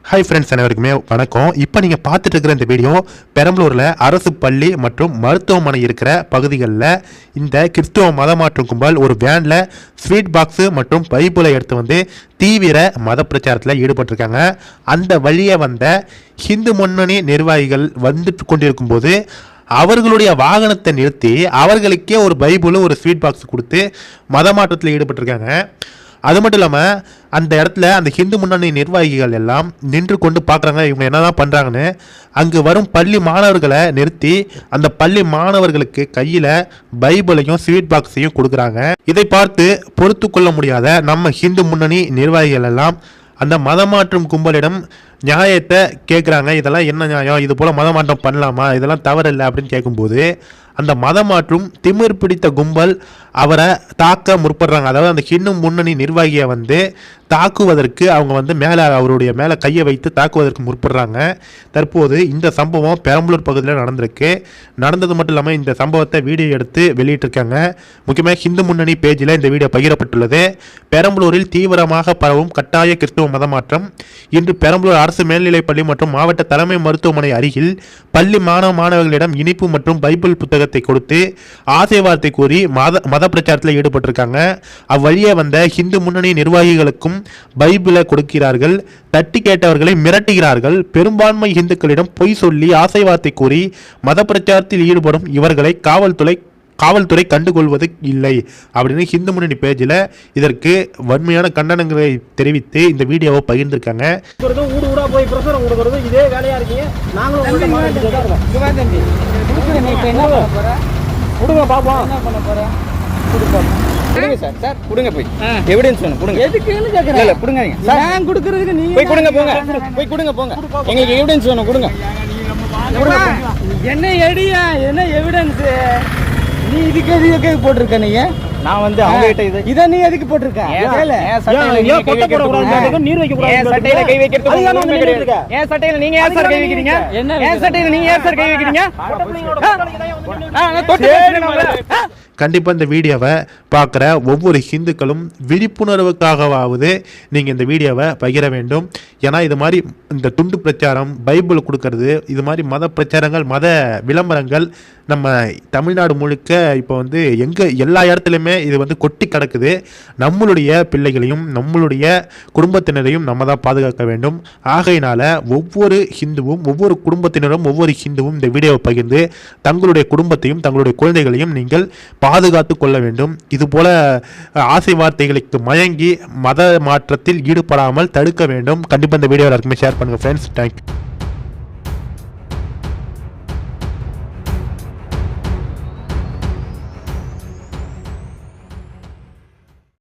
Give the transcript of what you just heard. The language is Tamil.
ஹாய் ஃப்ரெண்ட்ஸ், அனைவருக்குமே வணக்கம். இப்போ நீங்கள் பார்த்துட்டு இருக்கிற இந்த வீடியோ பெரம்பலூரில் அரசு பள்ளி மற்றும் மருத்துவமனை இருக்கிற பகுதிகளில் இந்த கிறிஸ்துவ மதமாற்றும் கும்பல் ஒரு வேனில் ஸ்வீட் பாக்ஸு மற்றும் பைபிளை எடுத்து வந்து தீவிர மத பிரச்சாரத்தில் ஈடுபட்டிருக்காங்க. அந்த வழியே வந்த ஹிந்து முன்னணி நிர்வாகிகள் வந்துட்டு கொண்டிருக்கும் போது அவர்களுடைய வாகனத்தை நிறுத்தி அவர்களுக்கே ஒரு பைபிளும் ஒரு ஸ்வீட் பாக்ஸ் கொடுத்து மதமாற்றத்தில் ஈடுபட்டிருக்காங்க. அது மட்டும் இல்லாமல் அந்த இடத்துல அந்த ஹிந்து முன்னணி நிர்வாகிகள் எல்லாம் நின்று கொண்டு பார்க்குறாங்க இவங்க என்னதான் பண்ணுறாங்கன்னு. அங்கு வரும் பள்ளி மாணவர்களை நிறுத்தி அந்த பள்ளி மாணவர்களுக்கு கையில் பைபிளையும் ஸ்வீட் பாக்ஸையும் கொடுக்குறாங்க. இதை பார்த்து பொறுத்து கொள்ள முடியாத நம்ம ஹிந்து முன்னணி நிர்வாகிகள் எல்லாம் அந்த மதமாற்றும் கும்பலிடம் நியாயத்தை கேட்குறாங்க. இதெல்லாம் என்ன நியாயம், இது போல் மதமாற்றம் பண்ணலாமா, இதெல்லாம் தவறில்லை அப்படின்னு கேட்கும்போது அந்த மதமாற்றும் திமிர் பிடித்த கும்பல் அவரை தாக்க முற்படுறாங்க. அதாவது அந்த ஹிந்து முன்னணி நிர்வாகியை வந்து தாக்குவதற்கு அவங்க வந்து அவருடைய மேலே கையை வைத்து தாக்குவதற்கு முற்படுறாங்க. தற்போது இந்த சம்பவம் பெரம்பலூர் பகுதியில் நடந்திருக்கு. நடந்தது மட்டும் இல்லாமல் இந்த சம்பவத்தை வீடியோ எடுத்து வெளியிட்டிருக்காங்க. முக்கியமாக ஹிந்து முன்னணி பேஜில் இந்த வீடியோ பகிரப்பட்டுள்ளது. பெரம்பலூரில் தீவிரமாக பரவும் கட்டாய கிறிஸ்துவ மதமாற்றம். இன்று பெரம்பலூர் அரசு மேல்நிலைப்பள்ளி மற்றும் மாவட்ட தலைமை மருத்துவமனை அருகில் பள்ளி மாணவர்களிடம் இனிப்பு மற்றும் பைபிள் புத்தகத்தை கொடுத்து ஆசை வார்த்தை கூறி மத பிரச்சாரத்தில் ஈடுபட்டிருக்காங்க. அவ்வழியே வந்த ஹிந்து முன்னணி நிர்வாகிகளுக்கும் பைபிளை கொடுக்கிறார்கள். தட்டி கேட்டவர்களை மிரட்டுகிறார்கள். பெரும்பான்மை இந்துக்களிடம் பொய் சொல்லி ஆசை வார்த்தை கூறி மத பிரச்சாரத்தில் ஈடுபடும் இவர்களை காவல்துறை கண்டுகொள்வது இல்லை அப்படின்னு ஹிந்து முன்னணி பேஜில் இதற்கு வன்மையான கண்டனங்களை தெரிவித்து இந்த வீடியோவை பகிர்ந்திருக்காங்க. என்ன எவிடன்ஸ் நீ இதுக்கு எதுக்கு போட்டிருக்க? நீங்க நான் வந்து அவங்க கிட்ட இத நீ எதுக்கு போட்டிருக்க? நீர் வைக்க கூடாது. சட்டையில கை வைக்கிறது ஏன் சட்டையில நீங்க ஏன் சார் கை வைக்கிறீங்க? ஏன் சட்டையில நீங்க ஏன் சார் கை வைக்கிறீங்க? கண்டிப்பாக இந்த வீடியோவை பார்க்குற ஒவ்வொரு ஹிந்துக்களும் விழிப்புணர்வுக்காகவாவது நீங்கள் இந்த வீடியோவை பகிர வேண்டும். ஏன்னா இது மாதிரி இந்த துண்டு பிரச்சாரம், பைபிள் கொடுக்கறது, இது மாதிரி மத பிரச்சாரங்கள், மத விளம்பரங்கள் நம்ம தமிழ்நாடு முழுக்க இப்போ வந்து எல்லா இடத்துலையுமே இது வந்து கொட்டி கிடக்குது. நம்மளுடைய பிள்ளைகளையும் நம்மளுடைய குடும்பத்தினரையும் நம்ம தான் பாதுகாக்க வேண்டும். ஆகையினால ஒவ்வொரு ஹிந்துவும், ஒவ்வொரு குடும்பத்தினரும், ஒவ்வொரு ஹிந்துவும் இந்த வீடியோவை பகிர்ந்து தங்களுடைய குடும்பத்தையும் தங்களுடைய குழந்தைகளையும் நீங்கள் பாதுகாத்து கொள்ள வேண்டும். இதுபோல ஆசை வார்த்தைகளுக்கு மயங்கி மத மாற்றத்தில் ஈடுபடாமல் தடுக்க வேண்டும். கண்டிப்பாக இந்த வீடியோ எல்லாருக்குமே ஷேர் பண்ணுங்கள் ஃப்ரெண்ட்ஸ். தேங்க்யூ.